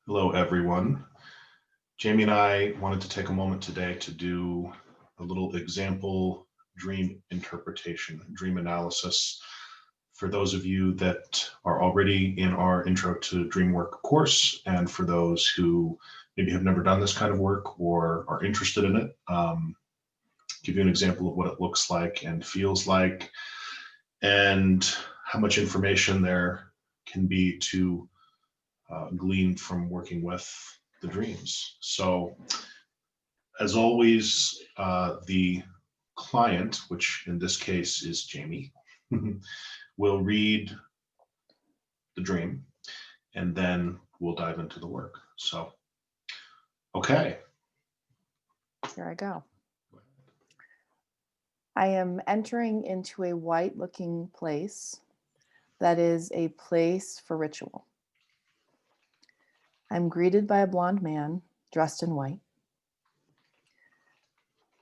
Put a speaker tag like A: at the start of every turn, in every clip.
A: Hello, everyone. Jamie and I wanted to take a moment today to do a little example dream interpretation, dream analysis. For those of you that are already in our Intro to Dream Work course, and for those who maybe have never done this kind of work or are interested in it, give you an example of what it looks like and feels like, and how much information there can be to glean from working with the dreams. So, as always, the client, which in this case is Jamie, will read the dream and then we'll dive into the work. So, okay.
B: Here I go. I am entering into a white looking place that is a place for ritual. I'm greeted by a blonde man dressed in white.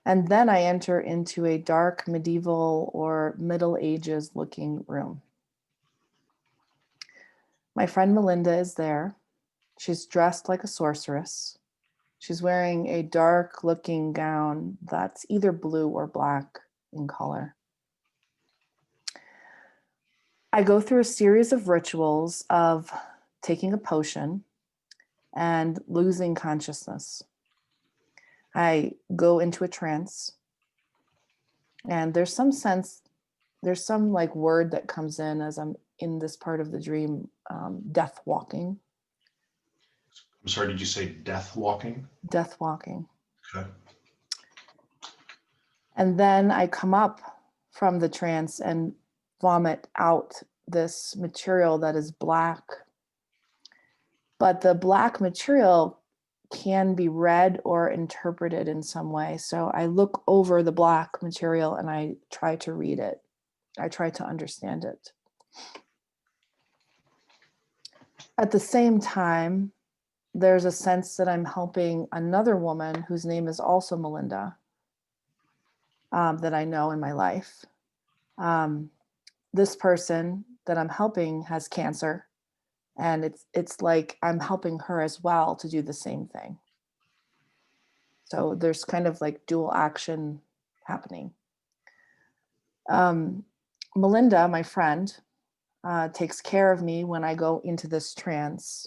B: And then I enter into a dark medieval or Middle Ages looking room. My friend Melinda is there. She's dressed like a sorceress. She's wearing a dark looking gown that's either blue or black in color. I go through a series of rituals of taking a potion and losing consciousness. I go into a trance, and there's some like word that comes in as I'm in this part of the dream, death walking.
A: I'm sorry, did you say death walking?
B: Death walking.
A: Okay.
B: And then I come up from the trance and vomit out this material that is black. But the black material can be read or interpreted in some way. So I look over the black material and I try to read it. I try to understand it. At the same time, there's a sense that I'm helping another woman whose name is also Melinda, that I know in my life. This person that I'm helping has cancer, and it's like I'm helping her as well to do the same thing. So there's kind of like dual action happening. Melinda, my friend, takes care of me when I go into this trance.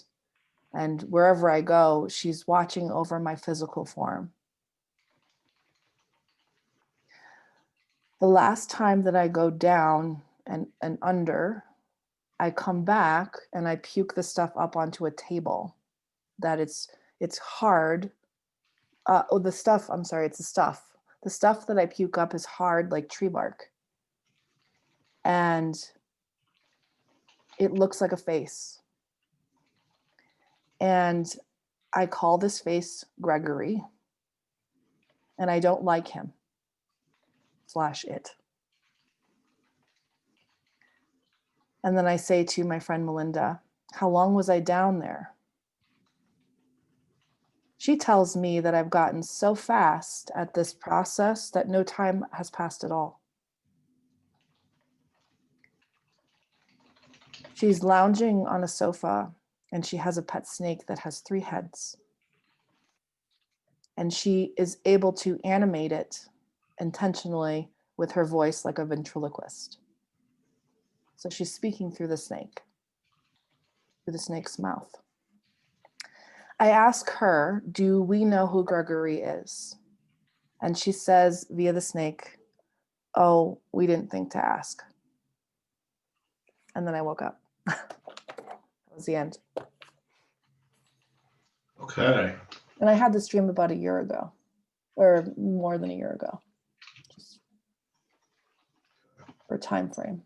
B: And wherever I go, she's watching over my physical form. The last time that I go down and under, I come back and I puke the stuff up onto a table. That it's hard. It's the stuff. The stuff that I puke up is hard like tree bark. And it looks like a face. And I call this face Gregory. And I don't like him / it. And then I say to my friend Melinda, how long was I down there? She tells me that I've gotten so fast at this process that no time has passed at all. She's lounging on a sofa and she has a pet snake that has 3 heads. And she is able to animate it intentionally with her voice like a ventriloquist. So she's speaking through the snake, through the snake's mouth. I ask her, do we know who Gregory is? And she says via the snake, oh, we didn't think to ask. And then I woke up. That was the end.
A: Okay.
B: And I had this dream about a year ago, or more than a year ago, just for time frame.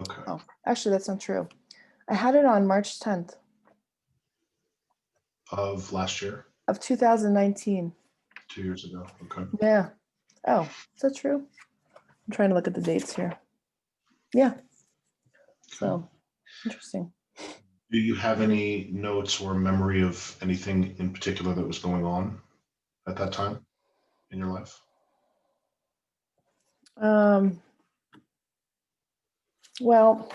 A: Okay.
B: Oh, actually, that's not true. I had it on March 10th.
A: Of last year?
B: Of 2019.
A: 2 years ago. Okay.
B: Yeah. Oh, is that true? I'm trying to look at the dates here. Yeah. So, interesting.
A: Do you have any notes or memory of anything in particular that was going on at that time in your life?
B: Well,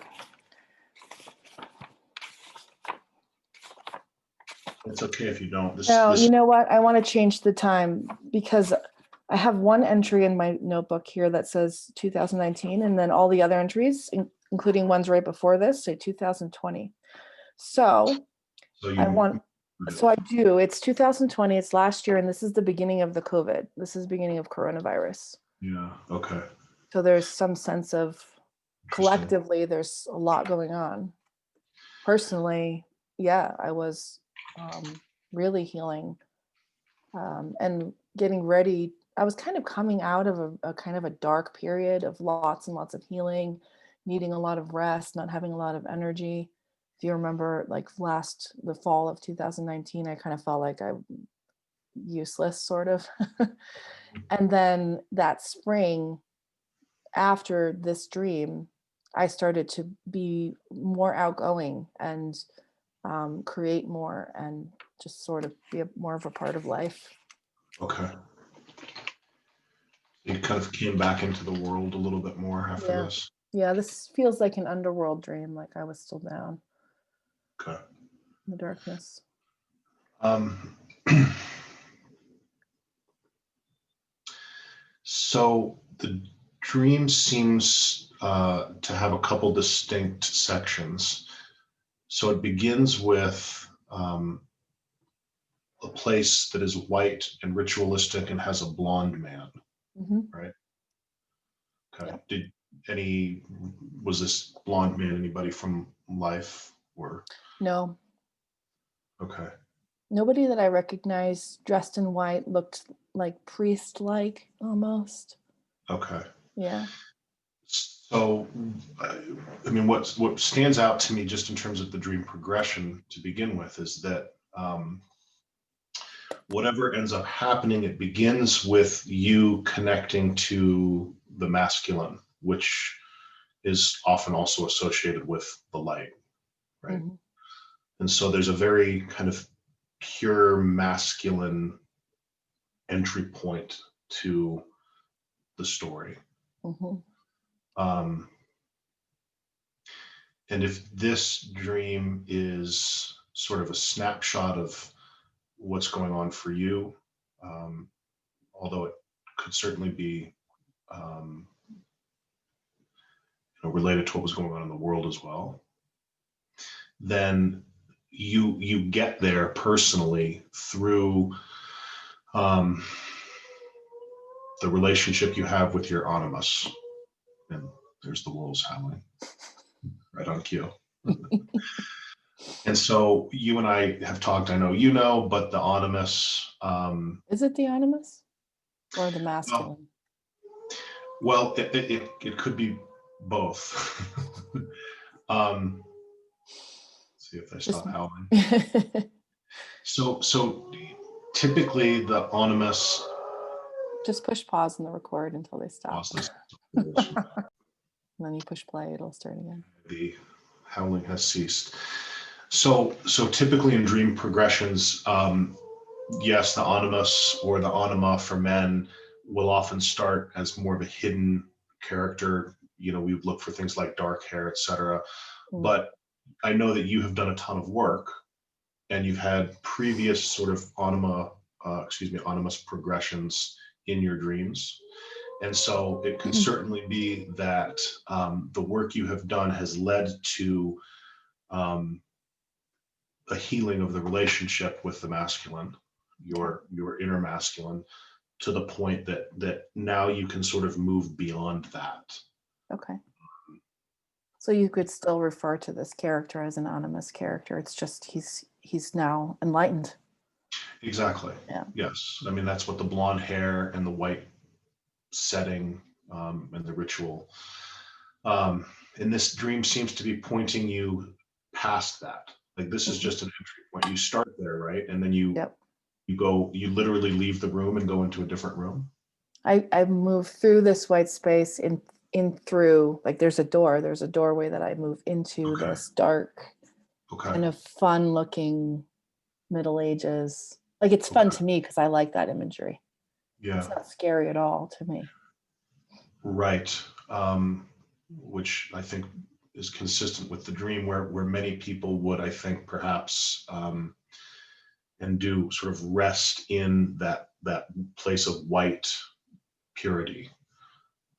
A: It's okay if you don't.
B: no,
A: This
B: you know what? I want to change the time because I have one entry in my notebook here that says 2019, and then all the other entries, including ones right before this, say 2020. So
A: so
B: I
A: you
B: want, so I do. It's 2020. It's last year, and this is the beginning of the COVID. This is the beginning of coronavirus.
A: yeah, okay.
B: So there's some sense of
A: Interesting.
B: collectively, there's a lot going on. Personally, yeah, I was really healing and getting ready. I was kind of coming out of a kind of a dark period of lots and lots of healing, needing a lot of rest, not having a lot of energy. If you remember, like the fall of 2019, I kind of felt like I useless, sort of. And then that spring, after this dream, I started to be more outgoing and create more and just sort of be more of a part of life.
A: Okay. You kind of came back into the world a little bit more after
B: Yeah.
A: this.
B: Yeah, this feels like an underworld dream, like I was still down
A: Okay.
B: in the darkness.
A: Um, so the dream seems to have a couple distinct sections. So it begins with a place that is white and ritualistic and has a blonde man,
B: Mm-hmm.
A: right? Okay.
B: Yep.
A: Was this blonde man anybody from life or?
B: No,
A: Okay.
B: nobody that I recognized dressed in white, looked like priest-like almost.
A: Okay.
B: Yeah.
A: So, I mean, what stands out to me just in terms of the dream progression to begin with is that whatever ends up happening, it begins with you connecting to the masculine, which is often also associated with the light, right?
B: Mm-hmm.
A: And so there's a very kind of pure masculine entry point to the story.
B: Mm-hmm.
A: Um, and if this dream is sort of a snapshot of what's going on for you, um, although it could certainly be related to what was going on in the world as well, then you get there personally through um, the relationship you have with your animus. And there's the wolves howling right on cue. And so you and I have talked, I know you know, but the animus.
B: Is it the animus or the
A: Well,
B: masculine?
A: well, it could be both. um, see if they
B: Just
A: stop howling. So typically the animus.
B: just push pause in the record until they stop. And then you push play, it'll start again.
A: The howling has ceased. So typically in dream progressions, yes, the animus or the anima for men will often start as more of a hidden character. We would look for things like dark hair, etc.
B: Mm.
A: But I know that you have done a ton of work and you've had previous sort of animus progressions in your dreams. And so it could certainly be that the work you have done has led to a healing of the relationship with the masculine, your inner masculine, to the point that now you can sort of move beyond that.
B: Okay. So you could still refer to this character as an animus character. It's just he's now enlightened.
A: Exactly.
B: Yeah.
A: Yes. I mean, that's what the blonde hair and the white setting and the ritual. And this dream seems to be pointing you past that. Like this is just an entry point. You start there, right? And then you literally leave the room and go into a different room.
B: I move through this white space in through, like there's a doorway that I move into this dark, kind of fun looking Middle Ages. Like it's fun to me because I like that imagery.
A: Yeah.
B: It's not scary at all to me.
A: Right. Which I think is consistent with the dream, where many people would, I think, perhaps and do sort of rest in that place of white purity.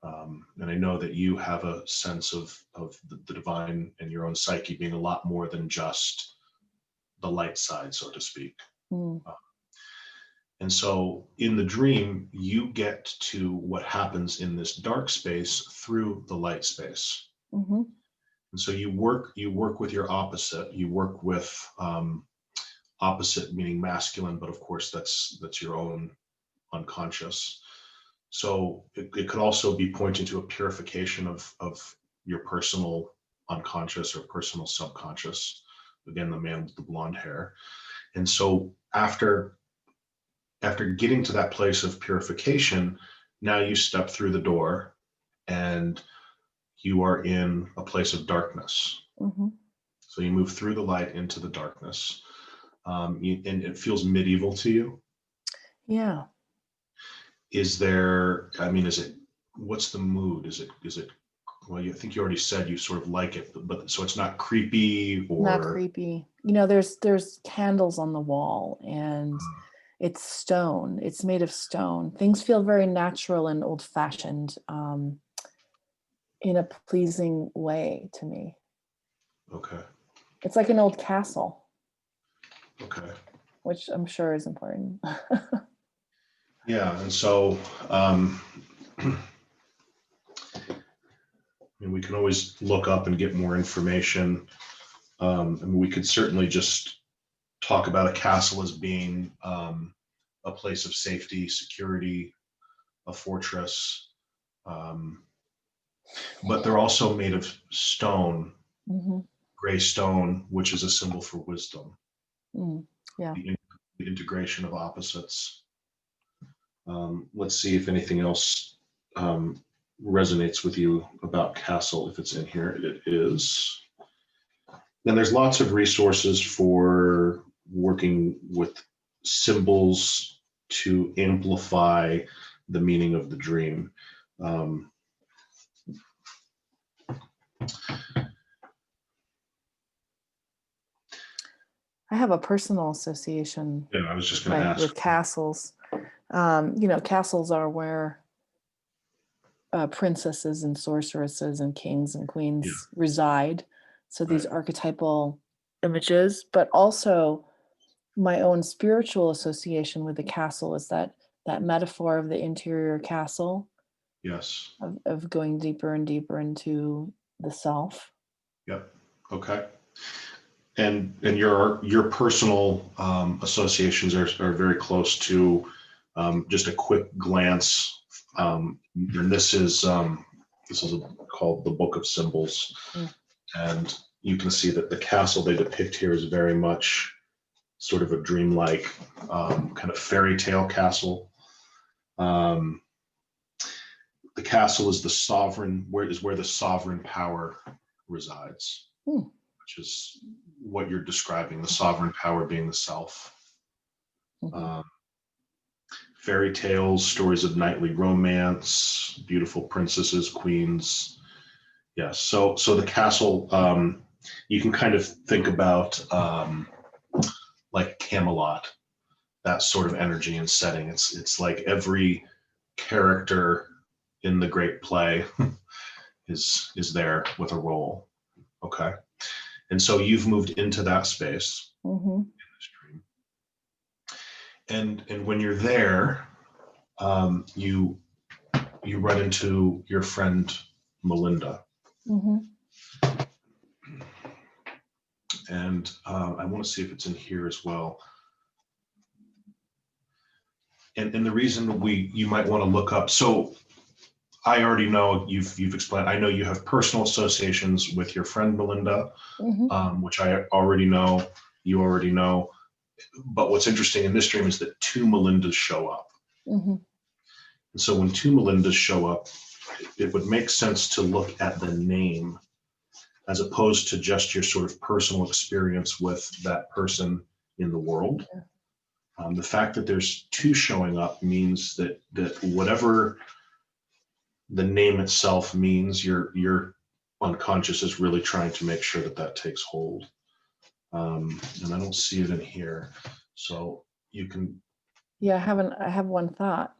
A: And I know that you have a sense of the divine and your own psyche being a lot more than just the light side, so to speak.
B: Mm.
A: And so in the dream, you get to what happens in this dark space through the light space.
B: Mm-hmm.
A: And so you work with your opposite. You work with opposite meaning masculine, but of course that's your own unconscious. So it could also be pointing to a purification of your personal unconscious or personal subconscious. Again, the man with the blonde hair. And so after getting to that place of purification, now you step through the door and you are in a place of darkness.
B: Mm-hmm.
A: So you move through the light into the darkness. And it feels medieval to you.
B: Yeah.
A: Is there, I mean, what's the mood? Is it, well, I think you already said you sort of like it, but so it's not creepy or.
B: Not creepy. There's candles on the wall, and it's stone. It's made of stone. Things feel very natural and old-fashioned, in a pleasing way to me.
A: Okay.
B: It's like an old castle. Okay. Which I'm sure is important.
A: Yeah, and so I mean, we can always look up and get more information. And we could certainly just talk about a castle as being a place of safety, security, a fortress. But they're also made of stone, mm-hmm. Gray stone, which is a symbol for wisdom.
B: Yeah.
A: The integration of opposites. Let's see if anything else resonates with you about castle, if it's in here. It is. Then there's lots of resources for working with symbols to amplify the meaning of the dream.
B: I have a personal association.
A: Yeah, I was just going to ask.
B: With castles. Castles are where princesses and sorceresses and kings and queens reside. So these archetypal images, but also my own spiritual association with the castle is that metaphor of the interior castle.
A: Yes.
B: Of going deeper and deeper into the self.
A: Yep. Okay. And your personal associations are very close to just a quick glance. And this is called the Book of Symbols, and you can see that the castle they depict here is very much sort of a dreamlike kind of fairy tale castle. The castle is where the sovereign power resides. Which is what you're describing, the sovereign power being the self. Fairy tales, stories of knightly romance, beautiful princesses, queens. Yes, so the castle, you can kind of think about like Camelot, that sort of energy and setting. It's like every character in the great play is there with a role. Okay. And so you've moved into that space in this dream. And when you're there, you run into your friend Melinda. And I want to see if it's in here as well. And the reason you might want to look up, so I already know you've explained. I know you have personal associations with your friend Melinda, which I already know. You already know. But what's interesting in this dream is that two Melindas show up. And so when two Melindas show up, it would make sense to look at the name as opposed to just your sort of personal experience with that person in the world. The fact that there's two showing up means that whatever the name itself means, you're unconscious is really trying to make sure that that takes hold. And I don't see it in here. So you can.
B: Yeah, I have one thought.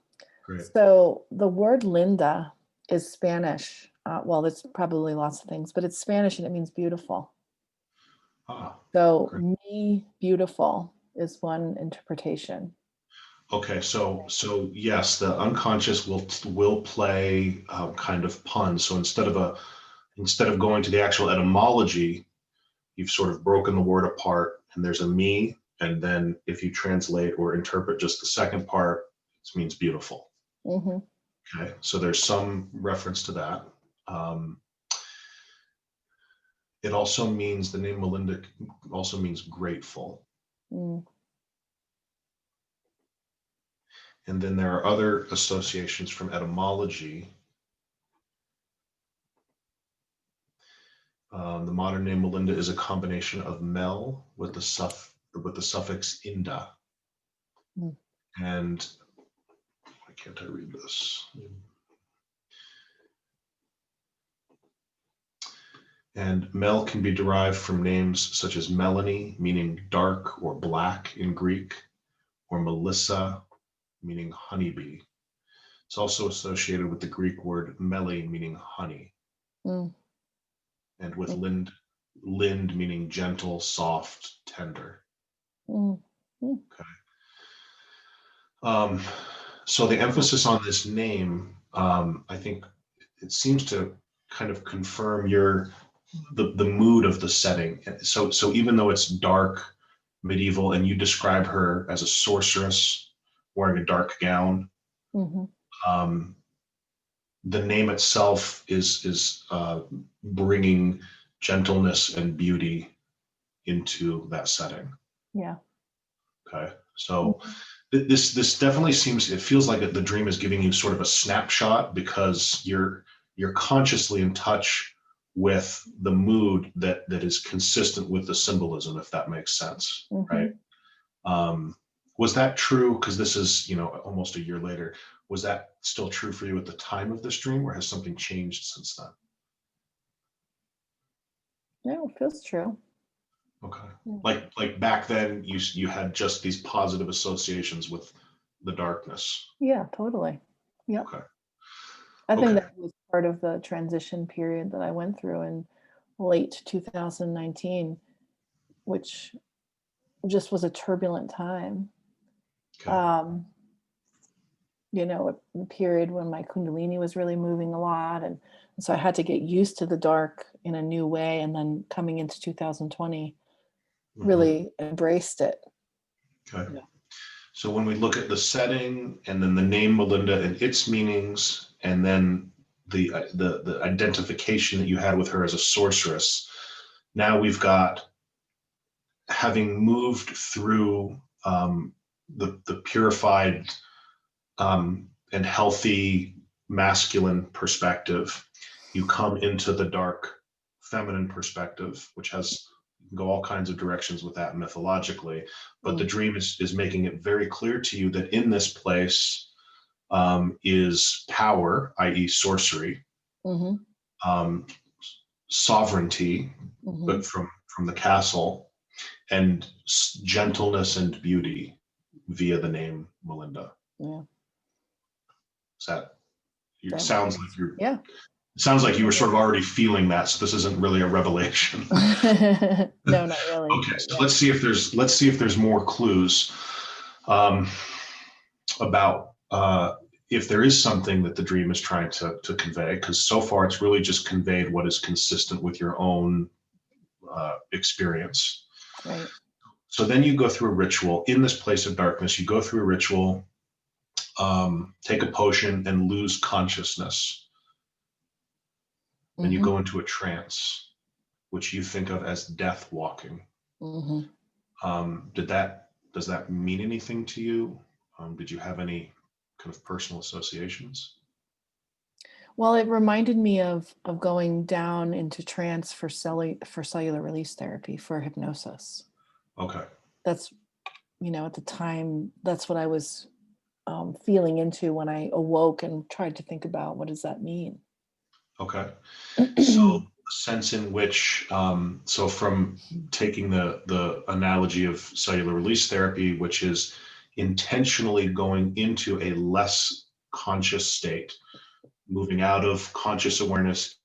A: Great.
B: So the word Linda is Spanish. Well, there's probably lots of things, but it's Spanish and it means beautiful. So
A: Great.
B: me beautiful is one interpretation.
A: Okay, so yes, the unconscious will play kind of puns. So instead of going to the actual etymology, you've sort of broken the word apart, and there's a me, and then if you translate or interpret just the second part, it means beautiful.
B: Mm-hmm.
A: Okay, so there's some reference to that. It also means, the name Melinda also means grateful.
B: Mm.
A: And then there are other associations from etymology. The modern name Melinda is a combination of Mel with the suffix inda.
B: Mm.
A: And why can't I read this? And Mel can be derived from names such as Melanie, meaning dark or black in Greek, or Melissa, meaning honeybee. It's also associated with the Greek word meli, meaning honey,
B: Mm.
A: and with lind, meaning gentle, soft, tender.
B: Mm. Mm.
A: Okay. So the emphasis on this name, I think it seems to kind of confirm the mood of the setting. So even though it's dark, medieval, and you describe her as a sorceress wearing a dark gown,
B: Mm-hmm.
A: The name itself is bringing gentleness and beauty into that setting.
B: Yeah.
A: Okay, so
B: Mm-hmm.
A: this definitely seems, it feels like the dream is giving you sort of a snapshot, because you're consciously in touch with the mood that is consistent with the symbolism, if that makes sense.
B: Mm-hmm.
A: Right. Was that true? Because this is, almost a year later. Was that still true for you at the time of this dream, or has something changed since then?
B: Yeah, it feels true.
A: Okay.
B: Yeah.
A: Like back then, you had just these positive associations with the darkness.
B: Yeah, totally. Yep.
A: Okay.
B: I think
A: Okay.
B: that was part of the transition period that I went through in late 2019, which just was a turbulent time.
A: Okay.
B: A period when my Kundalini was really moving a lot. And so I had to get used to the dark in a new way. And then coming into 2020, really embraced it.
A: Okay.
B: Yeah.
A: So when we look at the setting, and then the name Melinda and its meanings, and then the identification that you had with her as a sorceress, now we've got, having moved through the purified and healthy masculine perspective, you come into the dark feminine perspective, which has, go all kinds of directions with that mythologically, but the dream is making it very clear to you that in this place is power, i.e. sorcery,
B: Mm-hmm.
A: sovereignty,
B: Mm-hmm.
A: but from the castle, and gentleness and beauty via the name Melinda.
B: Yeah.
A: Is that,
B: That
A: sounds like you're,
B: yeah.
A: it sounds like you were sort of already feeling that, so this isn't really a revelation.
B: No, not really.
A: Okay, so let's see if there's more clues about if there is something that the dream is trying to convey, because so far it's really just conveyed what is consistent with your own experience.
B: Right.
A: So then you go through a ritual in this place of darkness. You go through a ritual, take a potion, and lose consciousness. Then you go into a trance, which you think of as death walking. Does that mean anything to you? Did you have any kind of personal associations?
B: Well, it reminded me of going down into trance for cellular release therapy, for hypnosis.
A: Okay.
B: That's, at the time, that's what I was feeling into when I awoke and tried to think about what does that mean.
A: Okay. So sense in which, so from taking the analogy of cellular release therapy, which is intentionally going into a less conscious state, moving out of conscious awareness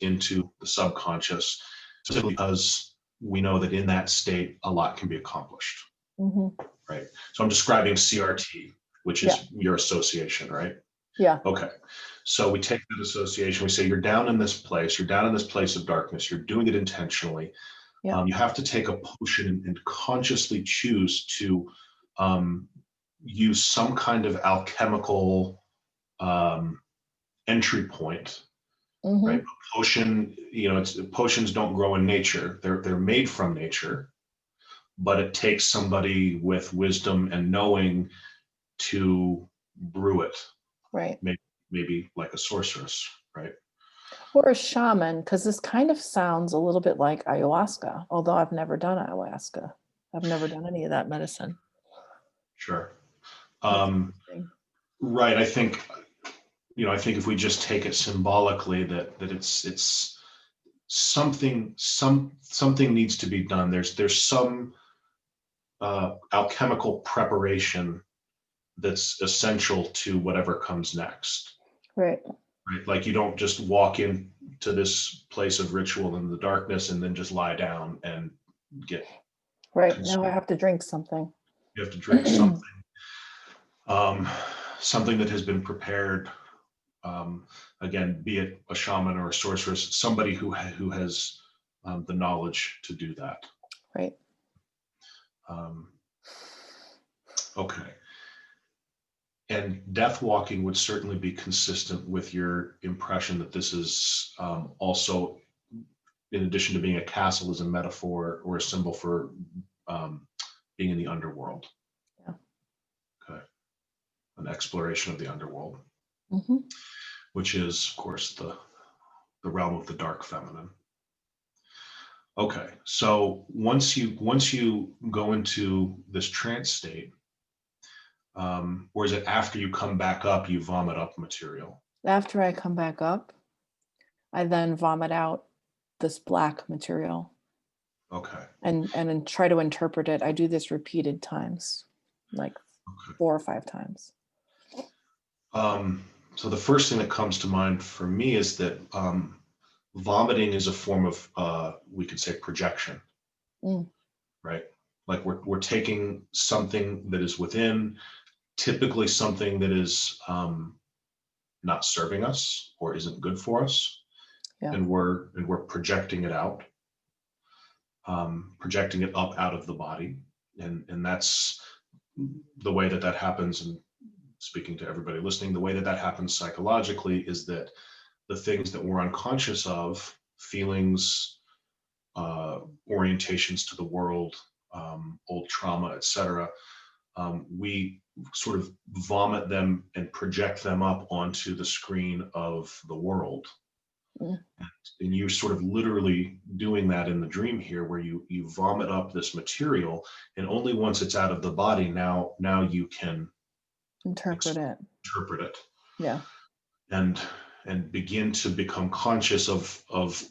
A: into the subconscious, simply because we know that in that state, a lot can be accomplished, right? So I'm describing CRT, which
B: Yeah.
A: is your association, right?
B: Yeah.
A: Okay. So we take that association, we say, you're down in this place, you're down in this place of darkness, you're doing it intentionally.
B: Yeah.
A: You have to take a potion and consciously choose to use some kind of alchemical entry point, right? A potion, potions don't grow in nature. They're made from nature, but it takes somebody with wisdom and knowing to brew it.
B: Right.
A: Maybe like a sorceress, right?
B: Or a shaman, because this kind of sounds a little bit like ayahuasca, although I've never done ayahuasca. I've never done any of that medicine.
A: Sure.
B: That's interesting.
A: Right. I think if we just take it symbolically, that it's something needs to be done. There's some alchemical preparation that's essential to whatever comes next.
B: Right.
A: Right. Like you don't just walk into this place of ritual in the darkness and then just lie down and get
B: Right.
A: consumed.
B: Now I have to drink something.
A: You have to drink something, something that has been prepared. Again, be it a shaman or a sorceress, somebody who has the knowledge to do that.
B: Right.
A: Okay. And death walking would certainly be consistent with your impression that this is also, in addition to being a castle, is a metaphor or a symbol for being in the underworld.
B: Yeah.
A: Okay. An exploration of the underworld, which is, of course, the realm of the dark feminine. Okay, so once you go into this trance state, or is it after you come back up, you vomit up material?
B: After I come back up, I then vomit out this black material.
A: Okay.
B: And then try to interpret it. I do this repeated times, like 4 or 5 times.
A: So the first thing that comes to mind for me is that vomiting is a form of, we could say, projection, right? Like we're taking something that is within, typically something that is not serving us or isn't good for us, and we're projecting it out, projecting it up out of the body, and that's the way that happens. And speaking to everybody listening, the way that happens psychologically is that the things that we're unconscious of, feelings, orientations to the world, old trauma, etc., we sort of vomit them and project them up onto the screen of the world. And you're sort of literally doing that in the dream here, where you vomit up this material, and only once it's out of the body, now you can
B: interpret it. Yeah.
A: And begin to become conscious of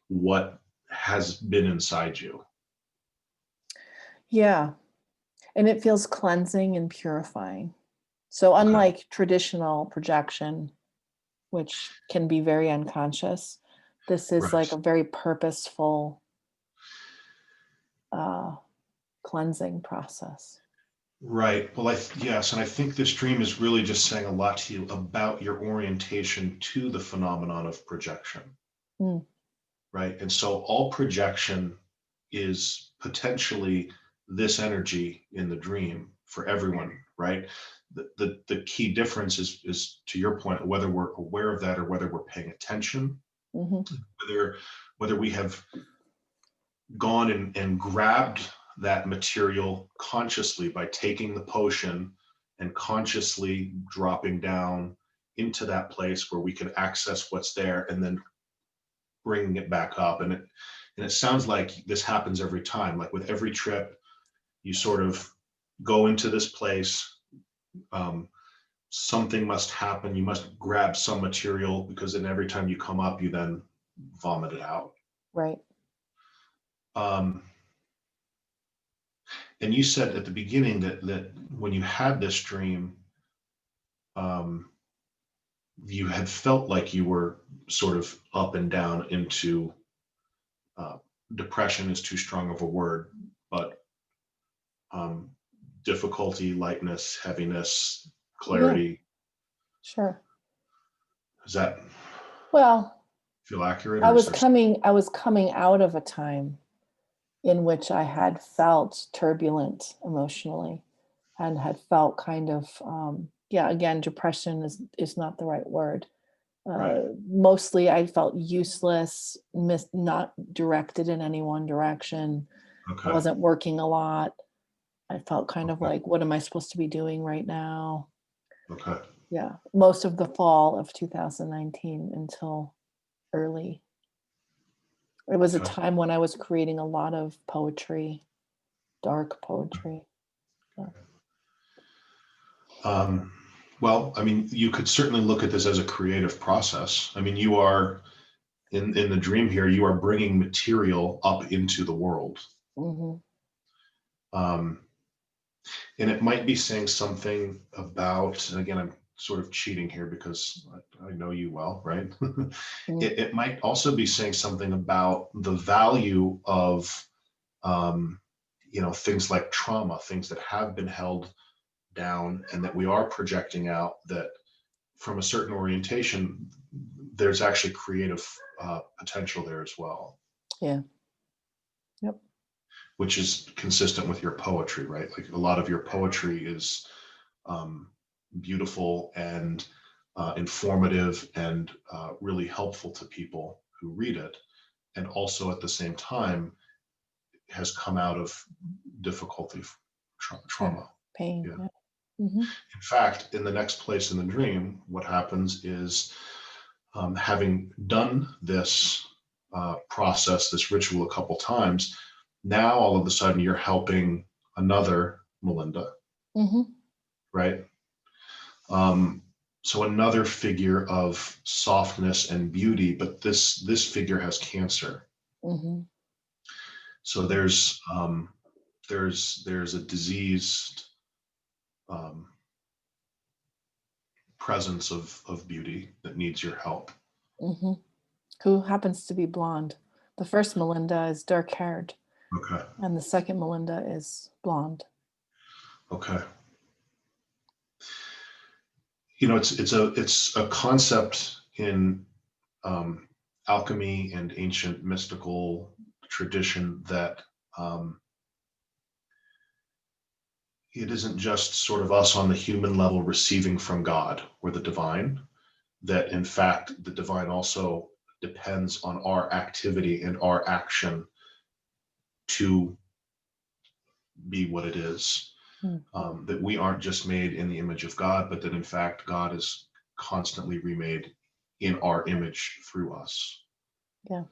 A: what has been inside you.
B: Yeah. And it feels cleansing and purifying. So unlike traditional projection, which can be very unconscious, this is like a very purposeful cleansing process.
A: Right. Well, yes. And I think this dream is really just saying a lot to you about your orientation to the phenomenon of projection. Right. And so all projection is potentially this energy in the dream for everyone, right? The key difference is to your point, whether we're aware of that or whether we're paying attention, whether we have gone and grabbed that material consciously by taking the potion and consciously dropping down into that place where we can access what's there and then bringing it back up. And it sounds like this happens every time. Like with every trip, you sort of go into this place, something must happen. You must grab some material, because then every time you come up, you then vomit it out.
B: Right.
A: And you said at the beginning that when you had this dream, you had felt like you were sort of up and down into, depression is too strong of a word, but difficulty, lightness, heaviness,
B: Yeah,
A: clarity.
B: sure.
A: Does that
B: Well,
A: feel accurate,
B: I
A: or is
B: was
A: there?
B: coming out of a time in which I had felt turbulent emotionally and had felt kind of, yeah, again, depression is not the right word.
A: Right.
B: Mostly I felt useless, not directed in any one direction. I
A: Okay.
B: wasn't working a lot. I felt kind of
A: Okay.
B: like, what am I supposed to be doing right now?
A: Okay.
B: Yeah, most of the fall of 2019 until early. It was a
A: Okay.
B: time when I was creating a lot of poetry, dark poetry. Yeah.
A: Um, well, I mean, you could certainly look at this as a creative process. I mean, you are in the dream here, you are bringing material up into the world.
B: Hmm.
A: Um, and it might be saying something about, and again, I'm sort of cheating here because I know you well, right? It might also be saying something about the value of, things like trauma, things that have been held down and that we are projecting out, that from a certain orientation, there's actually creative potential there as well.
B: Yeah. Yep.
A: Which is consistent with your poetry, right? Like a lot of your poetry is beautiful and informative and really helpful to people who read it. And also at the same time has come out of difficulty,
B: Sure.
A: trauma.
B: Pain.
A: Yeah.
B: Yeah. Hmm.
A: In fact, in the next place in the dream, what happens is, having done this process, this ritual a couple times, now all of a sudden you're helping another Melinda,
B: Hmm.
A: right? Um, so another figure of softness and beauty, but this figure has cancer.
B: Hmm.
A: So there's a diseased um, presence of beauty that needs your help.
B: Hmm. Who happens to be blonde. The first Melinda is dark haired,
A: Okay.
B: and the second Melinda is blonde.
A: Okay. It's a concept in alchemy and ancient mystical tradition that it isn't just sort of us on the human level receiving from God or the divine, that in fact the divine also depends on our activity and our action to be what it is.
B: Mm.
A: That we aren't just made in the image of God, but that in fact God is constantly remade in our image through us.
B: Yeah.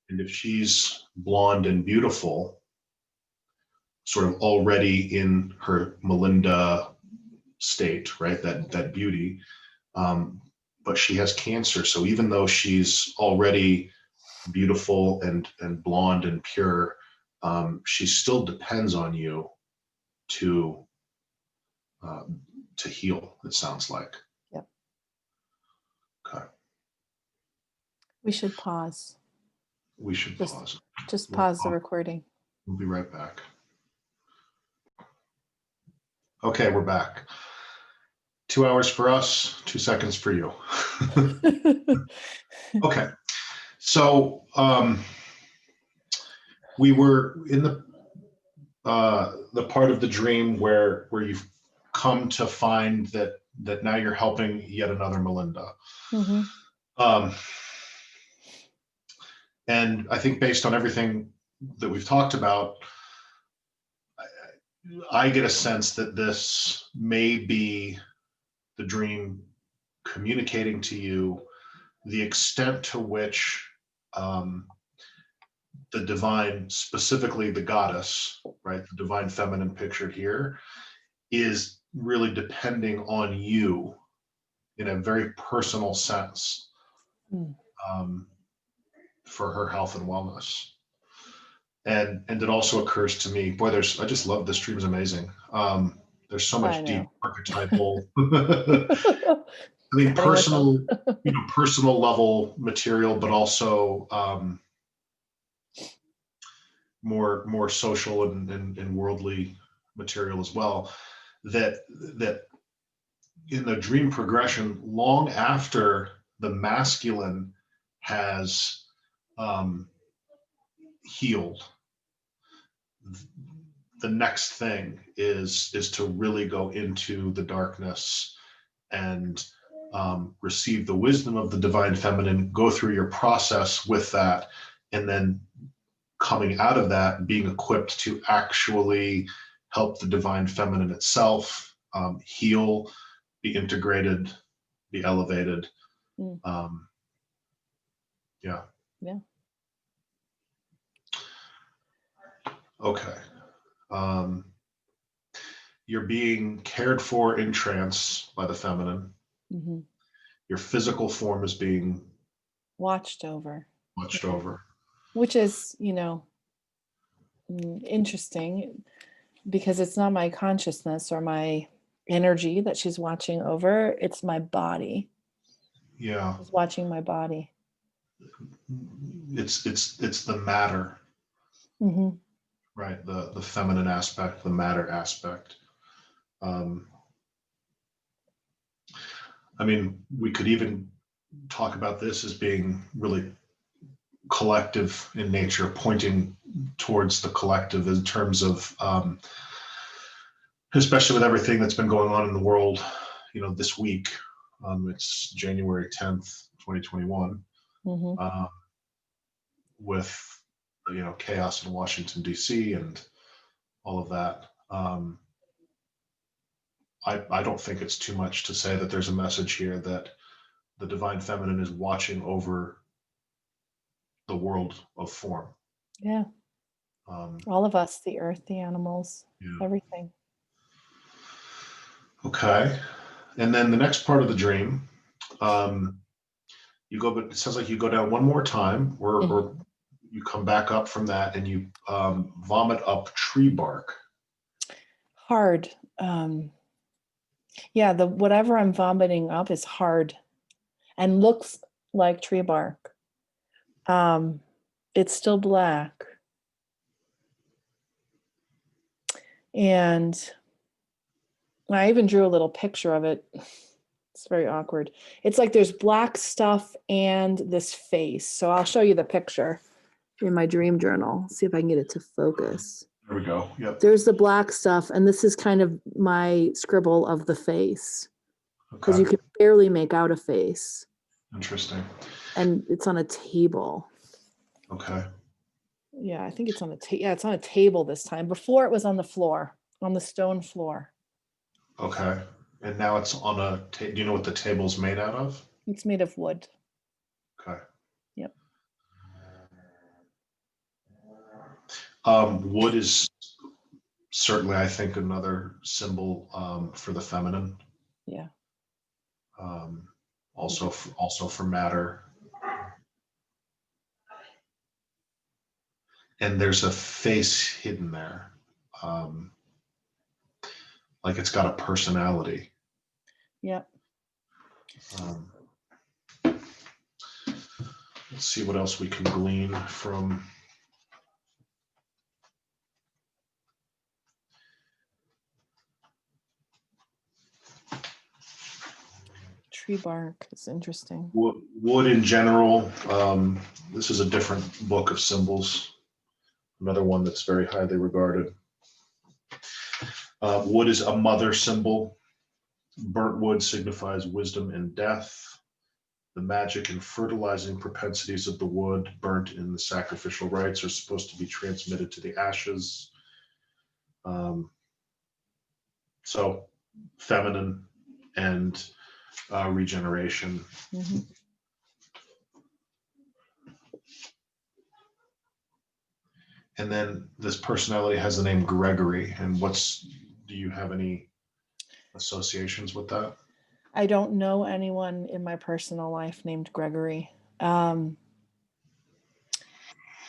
A: And if she's blonde and beautiful, sort of already in her Melinda state, right? That beauty, but she has cancer. So even though she's already beautiful and blonde and pure, she still depends on you to uh, to heal. It sounds like.
B: Yep.
A: Okay,
B: We should pause.
A: we should
B: Just
A: pause.
B: just
A: We'll
B: pause the
A: pause.
B: recording.
A: We'll be right back. Okay, we're back. 2 hours for us, 2 seconds for you. Okay, so we were in the part of the dream where you've come to find that now you're helping yet another Melinda.
B: Hmm.
A: Um, and I think based on everything that we've talked about, I get a sense that this may be the dream communicating to you the extent to which the divine, specifically the goddess, right, the divine feminine pictured here, is really depending on you in a very personal sense,
B: Mm.
A: for her health and wellness. And it also occurs to me, boy, I just love this dream is amazing. There's so
B: I
A: much deep
B: know.
A: archetypal, I mean,
B: Patting myself.
A: personal level material, but also more social and worldly material as well. That in the dream progression, long after the masculine has healed, the next thing is to really go into the darkness and receive the wisdom of the divine feminine, go through your process with that, and then coming out of that, being equipped to actually help the divine feminine itself heal, be integrated, be elevated.
B: Mm.
A: Yeah.
B: Yeah.
A: Okay. You're being cared for in trance by the feminine.
B: Mm-hmm.
A: Your physical form is being
B: Watched over.
A: watched
B: Yeah.
A: over.
B: Which is, interesting because it's not my consciousness or my energy that she's watching over. It's my body.
A: Yeah.
B: She's watching my body.
A: It's the matter,
B: Mm-hmm.
A: right? The feminine aspect, the matter aspect. I mean, we could even talk about this as being really collective in nature, pointing towards the collective in terms of, especially with everything that's been going on in the world, this week. It's January 10th, 2021,
B: Mm-hmm.
A: with, chaos in Washington, D.C. and all of that. I don't think it's too much to say that there's a message here that the divine feminine is watching over the world of form.
B: Yeah. All of us, the earth, the animals,
A: Yeah.
B: everything.
A: Okay. And then the next part of the dream, it sounds like you go down one more time, or you come back up from that and you vomit up tree bark.
B: Hard. Yeah, the whatever I'm vomiting up is hard and looks like tree bark. It's still black. And I even drew a little picture of it. It's very awkward. It's like there's black stuff and this face. So I'll show you the picture in my dream journal. See if I can get it to focus.
A: There we go. Yep.
B: There's the black stuff, and this is kind of my scribble of the face. Because
A: Okay.
B: you can barely make out a face.
A: Interesting.
B: And it's on a table.
A: Okay.
B: Yeah, I think it's on a table. Yeah, it's on a table this time. Before it was on the floor, on the stone floor.
A: Okay. And now it's on do you know what the table's made out of?
B: It's made of wood.
A: Okay.
B: Yep.
A: Wood is certainly, I think, another symbol for the feminine.
B: Yeah.
A: Also for matter. And there's a face hidden there. Like it's got a personality.
B: Yep.
A: Let's see what else we can glean from.
B: Tree bark is interesting.
A: Wood in general. This is a different book of symbols. Another one that's very highly regarded. Wood is a mother symbol. Burnt wood signifies wisdom and death. The magic and fertilizing propensities of the wood burnt in the sacrificial rites are supposed to be transmitted to the ashes. So feminine and regeneration.
B: Mm-hmm.
A: And then this personality has the name Gregory. And do you have any associations with that?
B: I don't know anyone in my personal life named Gregory. Um,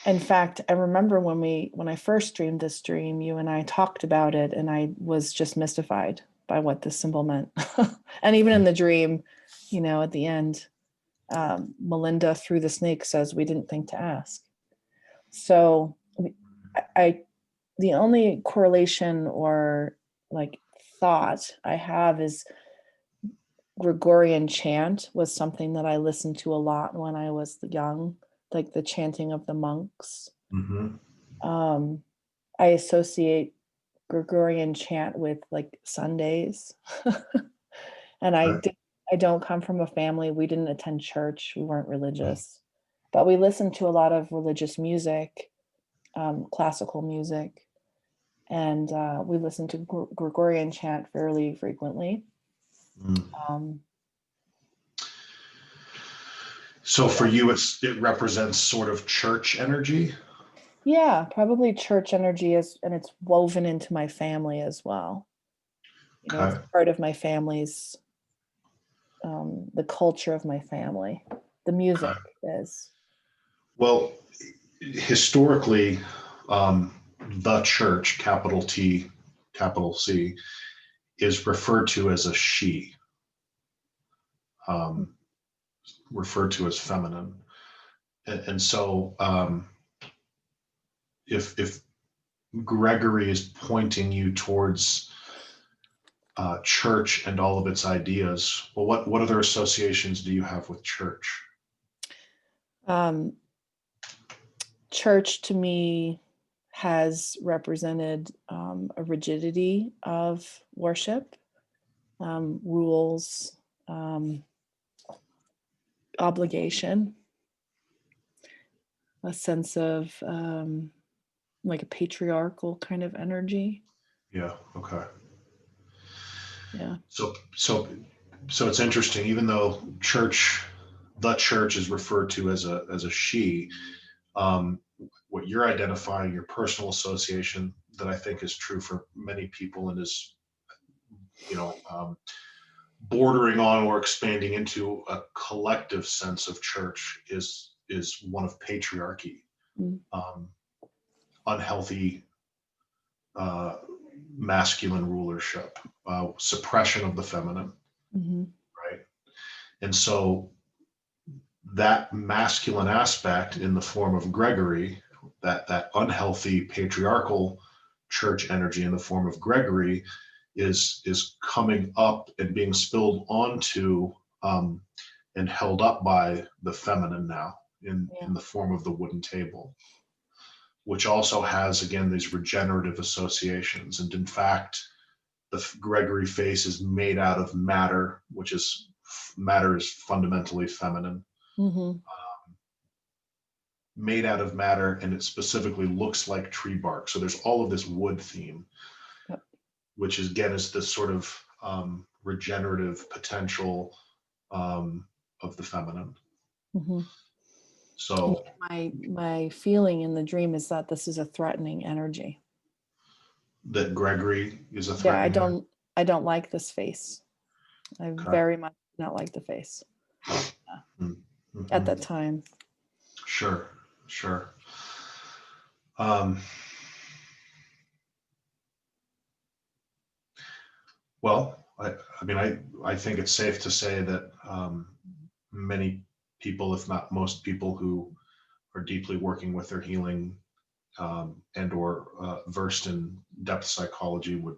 B: in fact, I remember when I first dreamed this dream, you and I talked about it, and I was just mystified by what this symbol meant. And even in the dream, at the end, Melinda through the snake says, "We didn't think to ask." So, I the only correlation or like thought I have is Gregorian chant was something that I listened to a lot when I was young, like the chanting of the monks.
A: Hmm.
B: Um, I associate Gregorian chant with like Sundays. And
A: Okay.
B: I don't come from a family. We didn't attend church. We weren't religious, but we listened to a lot of religious music, classical music, and we listened to Gregorian chant fairly frequently.
A: Mm.
B: Um,
A: So for you, it represents sort of church energy.
B: yeah, probably church energy is, and it's woven into my family as well. It's
A: Okay.
B: part of my family's, the culture of my family. The
A: Okay.
B: music is.
A: Well, historically, the church, capital T, capital C, is referred to as a she, um, referred to as feminine. And so if Gregory is pointing you towards church and all of its ideas, well, what other associations do you have with church?
B: Um, Church to me has represented a rigidity of worship, rules, um, obligation, a sense of like a patriarchal kind of energy.
A: Yeah. Okay.
B: Yeah.
A: So it's interesting, even though the church is referred to as a she, um, what you're identifying, your personal association that I think is true for many people and is, bordering on or expanding into a collective sense of church is one of patriarchy,
B: Mm-hmm.
A: um, unhealthy uh, masculine rulership, suppression of the feminine,
B: Mm-hmm.
A: right? And so that masculine aspect in the form of Gregory, that unhealthy patriarchal church energy in the form of Gregory, is coming up and being spilled onto um, and held up by the feminine now
B: Yeah.
A: in the form of the wooden table, which also has again these regenerative associations. And in fact, the Gregory face is made out of matter, which is matter is fundamentally feminine,
B: Mm-hmm.
A: made out of matter, and it specifically looks like tree bark. So there's all of this wood theme,
B: Yep.
A: which is again is this sort of regenerative potential of the feminine.
B: Mm-hmm.
A: So
B: My feeling in the dream is that this is a threatening energy.
A: that Gregory is a
B: Yeah,
A: threatening energy.
B: I don't like this face. I
A: Okay.
B: very much do not like the face at
A: Mm-hmm.
B: that time.
A: Sure, sure. Um, well, I mean, I think it's safe to say that many people, if not most people who are deeply working with their healing and or versed in depth psychology would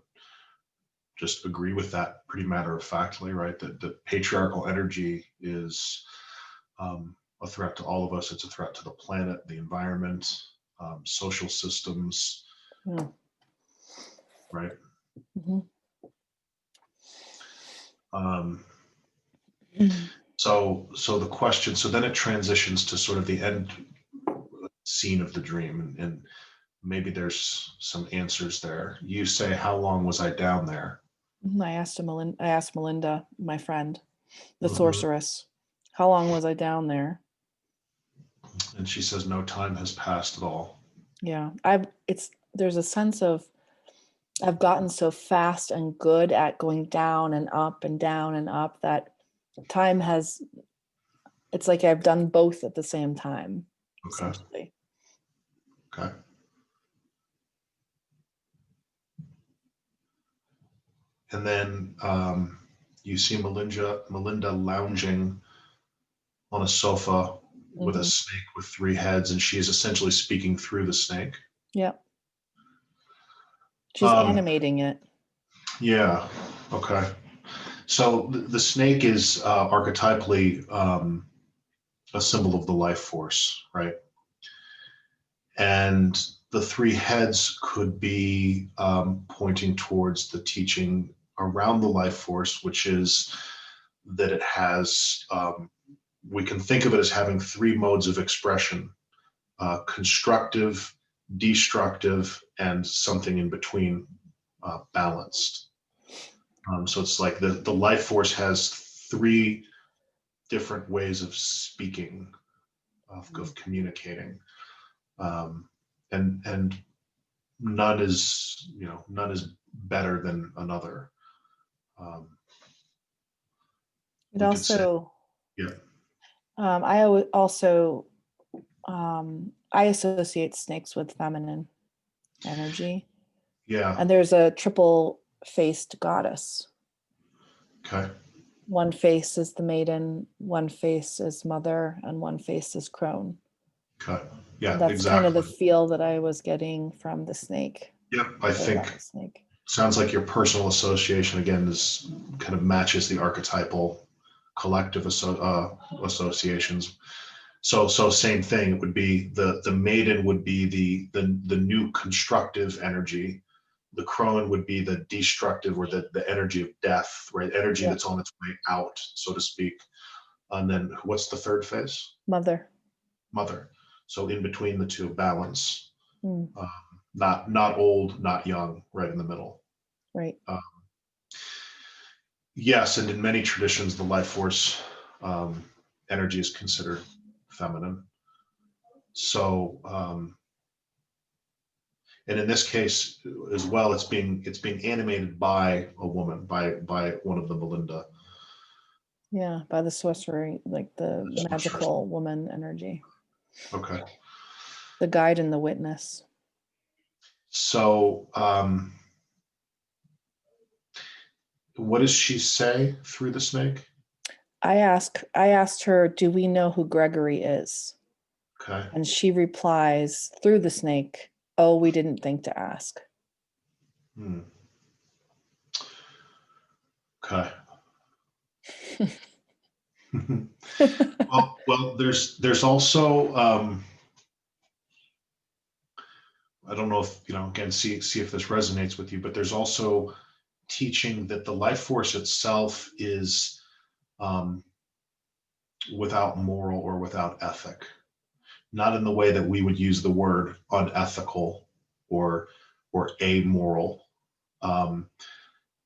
A: just agree with that pretty matter of factly, right? That the patriarchal energy is a threat to all of us. It's a threat to the planet, the environment, social systems,
B: Yeah.
A: right?
B: Mm-hmm.
A: Um,
B: Mm-hmm.
A: so the question, so then it transitions to sort of the end scene of the dream, and maybe there's some answers there. You say, "How long was I down there?"
B: I asked Melinda, my friend, the
A: Mhm.
B: sorceress, how long was I down there?
A: And she says, "No time has passed at all."
B: Yeah, there's a sense of I've gotten so fast and good at going down and up and down and up that time has, it's like I've done both at the same time,
A: Okay.
B: essentially.
A: Okay. And then you see Melinda lounging on a sofa with a
B: Mhm.
A: snake with three heads, and she is essentially speaking through the snake.
B: Yep. She's
A: Um,
B: animating it.
A: yeah. Okay. So the snake is archetypally a symbol of the life force, right? And the three heads could be pointing towards the teaching around the life force, which is that it has, we can think of it as having three modes of expression: constructive, destructive, and something in between, balanced. So it's like the life force has three different ways of speaking, of communicating, um, and none is better than another. Um,
B: It
A: we could say,
B: also,
A: yeah,
B: also, I associate snakes with feminine energy.
A: yeah,
B: And there's a triple faced goddess.
A: okay,
B: One face is the maiden, one face is mother, and one face is crone.
A: okay, yeah,
B: That's kind of the
A: exactly.
B: feel that I was getting from the snake,
A: Yeah, I
B: or about
A: think
B: the snake.
A: sounds like your personal association again is kind of matches the archetypal collective associations. So same thing. It would be the maiden would be the new constructive energy. The crone would be the destructive, or the energy of death, right? Energy
B: Yeah,
A: that's on its way out, so to speak. And then what's the third phase?
B: mother.
A: Mother. So in between the two, balance.
B: Mm,
A: Um, not old, not young, right in the middle.
B: right.
A: Uh, yes, and in many traditions, the life force energy is considered feminine. So, and in this case as well, it's being animated by a woman, by one of the Melinda.
B: Yeah, by the sorcery, like the magical woman energy,
A: Okay.
B: the guide and the witness.
A: So, what does she say through the snake?
B: I asked her, do we know who Gregory is?
A: Okay.
B: And she replies through the snake, oh, we didn't think to ask.
A: Hmm. Okay. Well, there's also I don't know if again, see if this resonates with you, but there's also teaching that the life force itself is um, without moral or without ethic, not in the way that we would use the word unethical or amoral, um,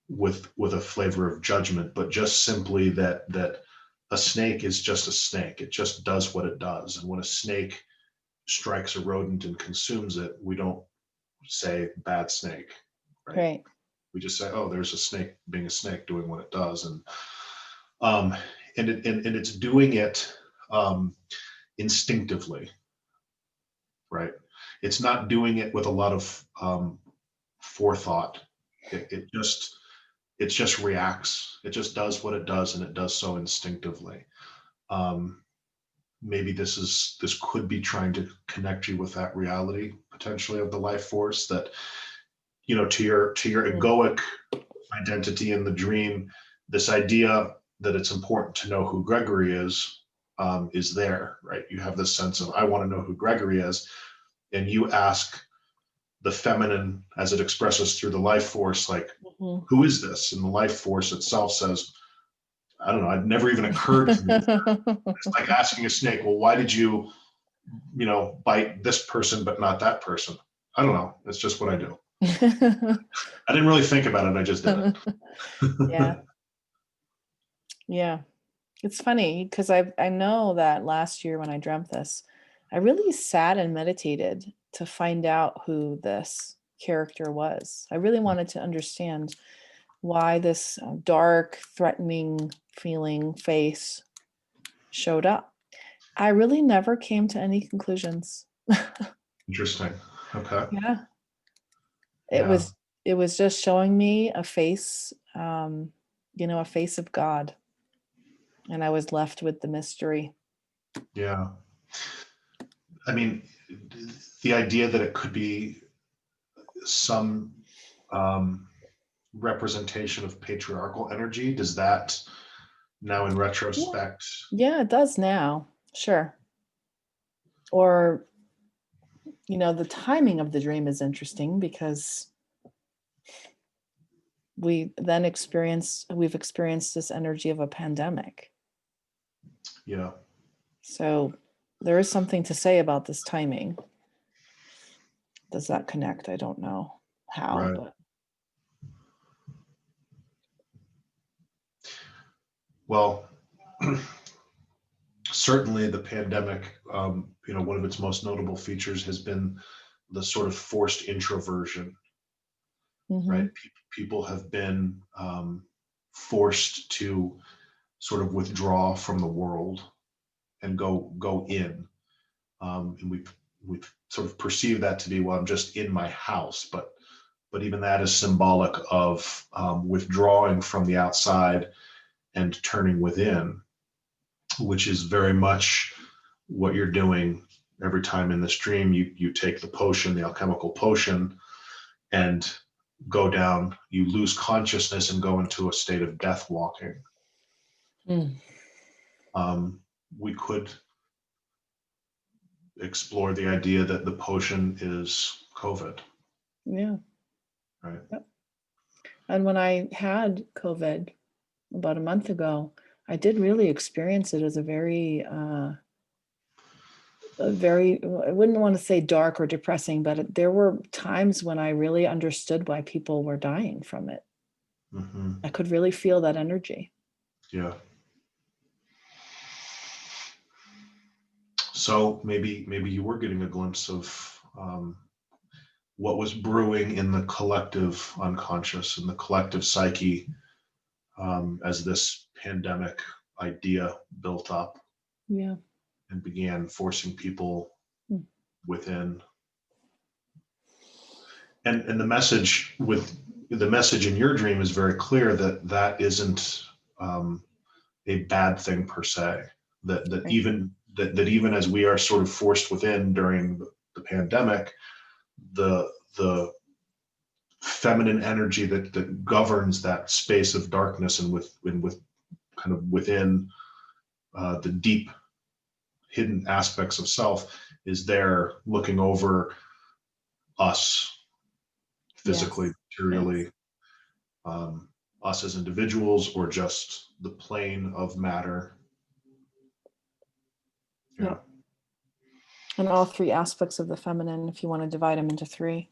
A: with a flavor of judgment, but just simply that a snake is just a snake. It just does what it does, and when a snake strikes a rodent and consumes it, we don't say bad snake, right?
B: Right.
A: We just say, oh, there's a snake being a snake doing what it does, um, and it's doing it um, instinctively, right? It's not doing it with a lot of forethought. It just reacts. It just does what it does, and it does so instinctively. Um, Maybe this could be trying to connect you with that reality potentially of the life force, that to your
B: Mm,
A: egoic identity in the dream, this idea that it's important to know who Gregory is there, right? You have this sense of, I want to know who Gregory is, and you ask the feminine as it expresses through the life force, like,
B: mhm.
A: who is this? And the life force itself says, I don't know, it never even occurred to me. It's like asking a snake, well, why did you bite this person but not that person? I don't know. It's just what I do. I didn't really think about it. I just did
B: Yeah,
A: it.
B: yeah. It's funny because I know that last year when I dreamt this, I really sat and meditated to find out who this character was. I really wanted to understand why this dark, threatening feeling face showed up. I really never came to any conclusions.
A: Interesting. Okay.
B: Yeah. It
A: Yeah.
B: was it was just showing me a face, a face of God. And I was left with the mystery.
A: Yeah. I mean, the idea that it could be some representation of patriarchal energy, does that now in
B: Yeah.
A: retrospect?
B: Yeah, it does now. Sure. Or, the timing of the dream is interesting because we've experienced this energy of a pandemic.
A: Yeah.
B: So there is something to say about this timing. Does that connect? I don't know how,
A: Right.
B: but
A: Well, certainly the pandemic, one of its most notable features has been the sort of forced introversion, right?
B: mhm.
A: People have been forced to sort of withdraw from the world and go in, and we've sort of perceived that to be, well, I'm just in my house, but even that is symbolic of withdrawing from the outside and turning within, which is very much what you're doing every time in this dream. You take the potion, the alchemical potion, and go down. You lose consciousness and go into a state of death walking.
B: Mm.
A: We could explore the idea that the potion is COVID,
B: Yeah.
A: right?
B: Yep. And when I had COVID about a month ago, I did really experience it as I wouldn't want to say dark or depressing, but there were times when I really understood why people were dying from it.
A: Hmm.
B: I could really feel that energy.
A: Yeah. So maybe you were getting a glimpse of what was brewing in the collective unconscious and the collective psyche as this pandemic idea built up
B: Yeah.
A: and began forcing people
B: Mm.
A: within. And the message in your dream is very clear that that isn't a bad thing per se.
B: Right.
A: That even as we are sort of forced within during the pandemic, the feminine energy that governs that space of darkness and with kind of within the deep hidden aspects of self is there looking over us physically,
B: Yes. Yes.
A: materially, us as individuals, or just the plane of matter. Yeah.
B: Yep. And all three aspects of the feminine, if you want to divide them into three,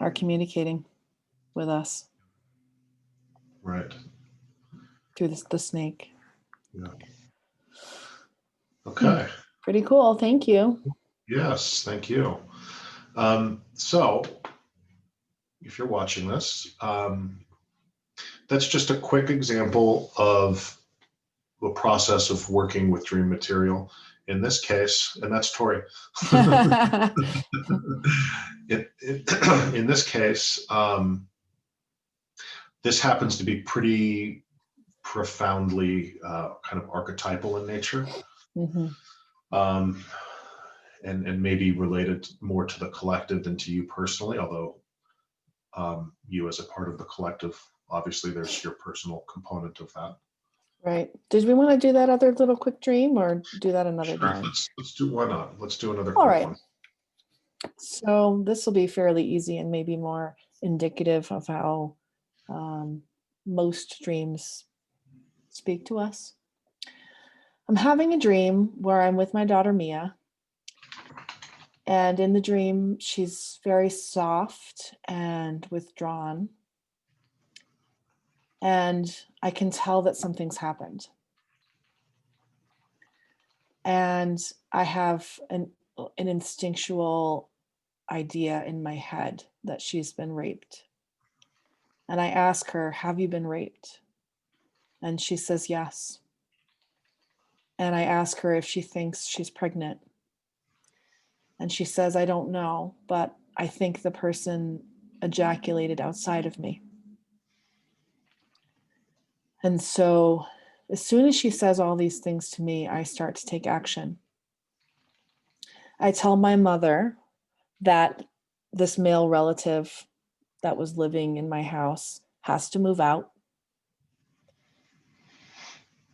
B: are communicating with us
A: Right.
B: through the snake.
A: Yeah.
B: Hmm.
A: Okay.
B: Pretty cool. Thank you.
A: Yes. Thank you. So, if you're watching this, that's just a quick example of the process of working with dream material. In this case, and that's Tori. In this case, this happens to be pretty profoundly kind of archetypal in nature,
B: Mhm.
A: um, and maybe related more to the collective than to you personally, although you as a part of the collective, obviously there's your personal component of that.
B: Right. Did we want to do that other little quick dream or do that another
A: Sure,
B: time?
A: let's do, why not? Let's do another
B: All
A: quick
B: right.
A: one.
B: So this will be fairly easy and maybe more indicative of how most dreams speak to us. I'm having a dream where I'm with my daughter Mia. And in the dream, she's very soft and withdrawn. And I can tell that something's happened. And I have an instinctual idea in my head that she's been raped. And I ask her, have you been raped? And she says yes. And I ask her if she thinks she's pregnant. And she says, I don't know, but I think the person ejaculated outside of me. And so as soon as she says all these things to me, I start to take action. I tell my mother that this male relative that was living in my house has to move out.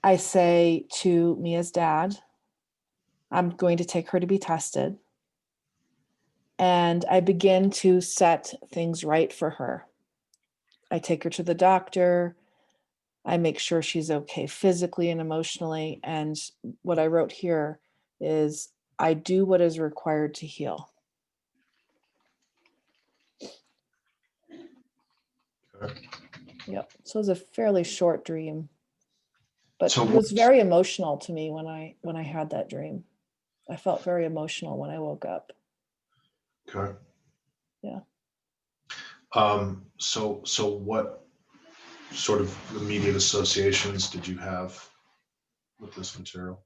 B: I say to Mia's dad, I'm going to take her to be tested. And I begin to set things right for her. I take her to the doctor. I make sure she's okay physically and emotionally. And what I wrote here is, I do what is required to heal.
A: Okay.
B: Yep. So it was a fairly short dream, but
A: So
B: it was very emotional to me when I had that dream. I felt very emotional when I woke up.
A: okay.
B: Yeah.
A: So what sort of immediate associations did you have with this material?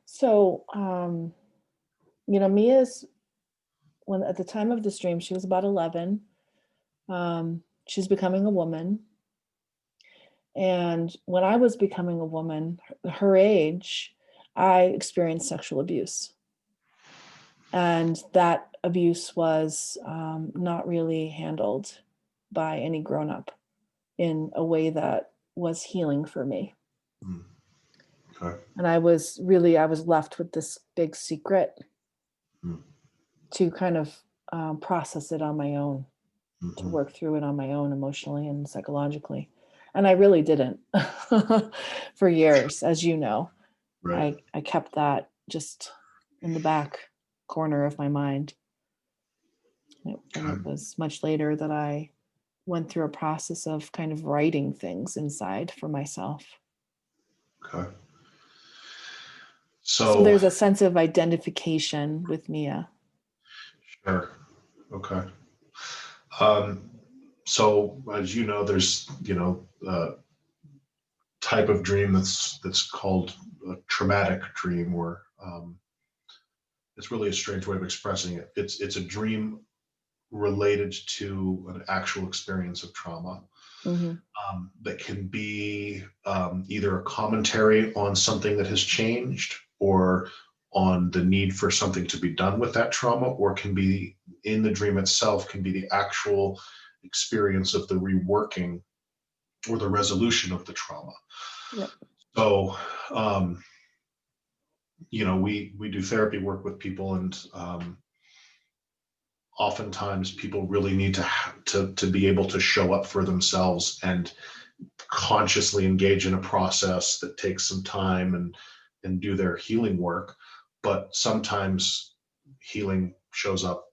B: So, Mia's, when at the time of this dream, she was about 11. She's becoming a woman. And when I was becoming a woman, her age, I experienced sexual abuse. And that abuse was not really handled by any grown-up in a way that was healing for me.
A: Okay.
B: And I was left with this big secret to kind of process it on my own, to work through it on my own emotionally and psychologically. And I really didn't for years, as you know.
A: Right.
B: I kept that just in the back corner of my mind. And it was much later that I went through a process of kind of writing things inside for myself.
A: Okay.
B: So
A: So
B: there's a sense of identification with Mia.
A: sure. Okay. So as you know, there's type of dream that's called a traumatic dream, or it's really a strange way of expressing it. It's a dream related to an actual experience of trauma.
B: Mm-hmm.
A: That can be either a commentary on something that has changed, or on the need for something to be done with that trauma, or can be in the dream itself, can be the actual experience of the reworking or the resolution of the trauma.
B: Yep.
A: So, we do therapy work with people, and oftentimes people really need to be able to show up for themselves and consciously engage in a process that takes some time and do their healing work. But sometimes healing shows up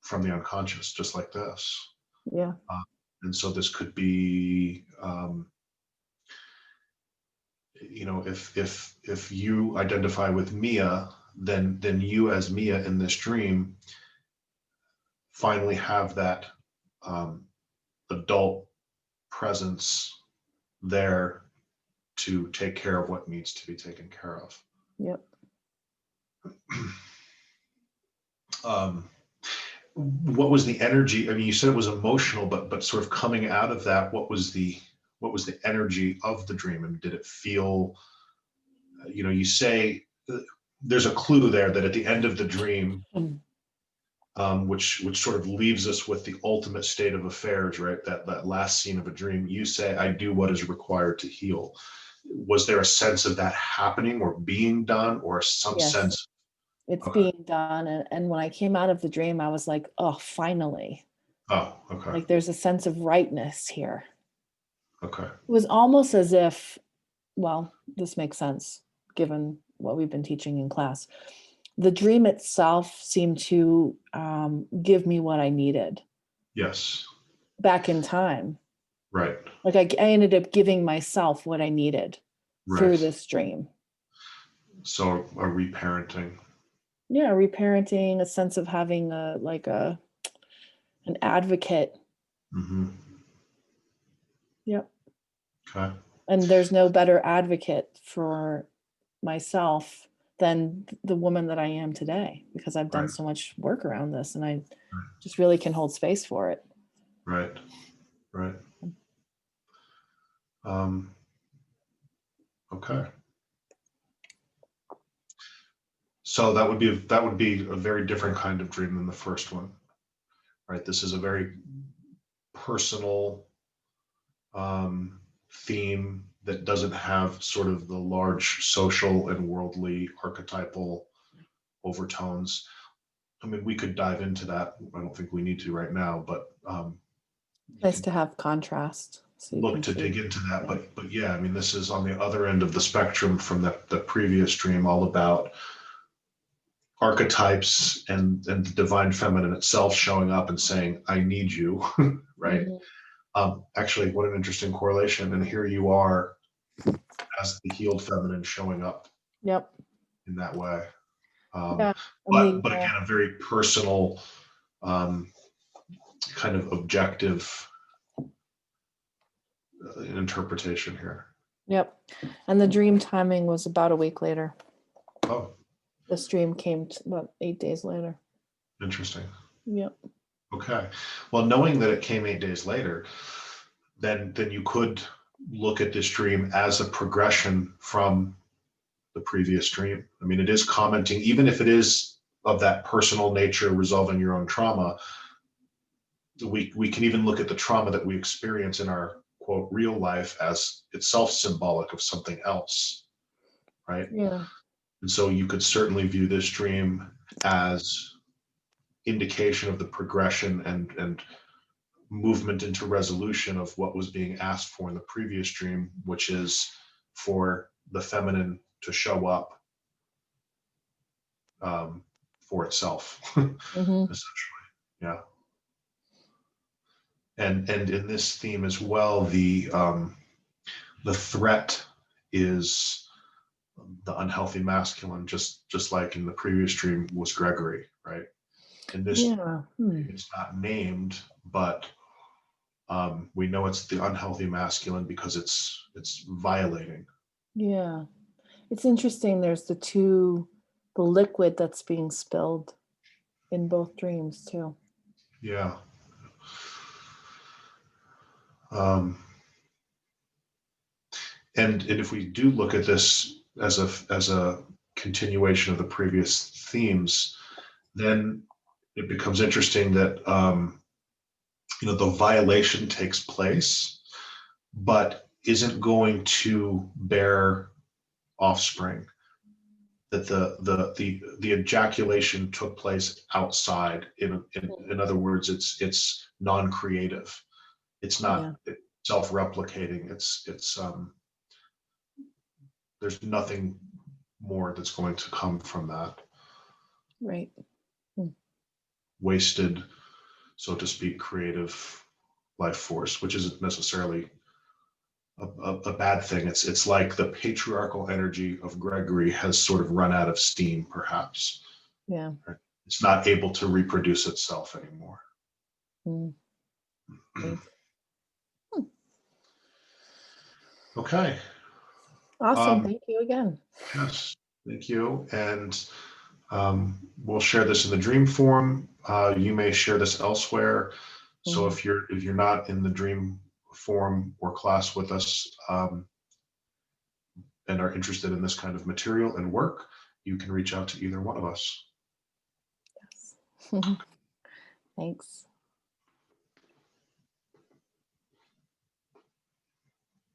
A: from the unconscious, just like this.
B: Yeah.
A: And so this could be, if you identify with Mia, then you as Mia in this dream finally have that adult presence there to take care of what needs to be taken care of.
B: Yep.
A: What was the energy? I mean, you said it was emotional, but sort of coming out of that, what was the energy of the dream? And did it feel, you say there's a clue there that at the end of the dream, which sort of leaves us with the ultimate state of affairs, right? That last scene of a dream, you say, I do what is required to heal. Was there a sense of that happening or being done, or some
B: Yes.
A: sense?
B: It's
A: Okay.
B: being done. And when I came out of the dream, I was like, oh, finally.
A: Oh, okay.
B: Like there's a sense of rightness here.
A: Okay.
B: It was almost as if, well, this makes sense given what we've been teaching in class. The dream itself seemed to give me what I needed.
A: Yes.
B: Back in time.
A: Right.
B: Like I ended up giving myself what I needed through
A: Right.
B: this dream.
A: So a reparenting.
B: Yeah, reparenting, a sense of having an advocate.
A: Mm-hmm.
B: Yep.
A: Okay.
B: And there's no better advocate for myself than the woman that I am today, because I've done
A: Right.
B: so much work around this and I just really can hold space for it.
A: Right. Right. Um, okay. So that would be a very different kind of dream than the first one, right? This is a very personal theme that doesn't have sort of the large social and worldly archetypal overtones. I mean, we could dive into that. I don't think we need to right now, but you
B: Nice
A: could
B: to have contrast so you
A: look
B: can
A: to
B: see.
A: dig into that.
B: Yeah.
A: But yeah, I mean, this is on the other end of the spectrum from the previous dream, all about archetypes and the divine feminine itself showing up and saying, I need you, right?
B: Mhm.
A: Actually, what an interesting correlation. And here you are as the healed feminine showing up
B: Yep.
A: in that way. Um,
B: Yeah. And
A: but again, a very personal, um, kind of objective interpretation here.
B: yep. And the dream timing was about a week later.
A: Oh,
B: This dream came about 8 days later.
A: interesting.
B: Yep.
A: Okay. Well, knowing that it came 8 days later, then you could look at this dream as a progression from the previous dream. I mean, it is commenting, even if it is of that personal nature, resolving your own trauma. We can even look at the trauma that we experience in our quote real life as itself symbolic of something else, right?
B: Yeah.
A: And so you could certainly view this dream as indication of the progression and movement into resolution of what was being asked for in the previous dream, which is for the feminine to show up, for itself,
B: Hmm.
A: essentially. Yeah. And in this theme as well, the threat is the unhealthy masculine, just like in the previous dream was Gregory, right? In this,
B: Yeah.
A: it's not named, but we know it's the unhealthy masculine because it's violating.
B: Yeah. It's interesting. There's the liquid that's being spilled in both dreams too.
A: Yeah. Um, and if we do look at this as a continuation of the previous themes, then it becomes interesting that the violation takes place, but isn't going to bear offspring. That the ejaculation took place outside. In other words, it's non-creative. It's
B: Yeah.
A: not self-replicating. It's there's nothing more that's going to come from that
B: Right.
A: wasted, so to speak, creative life force, which isn't necessarily a bad thing. It's like the patriarchal energy of Gregory has sort of run out of steam, perhaps.
B: Yeah.
A: Right? It's not able to reproduce itself anymore.
B: Mm. Right.
A: Okay.
B: Awesome.
A: Um,
B: Thank you again.
A: yes. Thank you. And we'll share this in the dream form. You may share this elsewhere. So
B: Mhm.
A: if you're not in the dream form or class with us, and are interested in this kind of material and work, you can reach out to either one of us.
B: Yes. Thanks.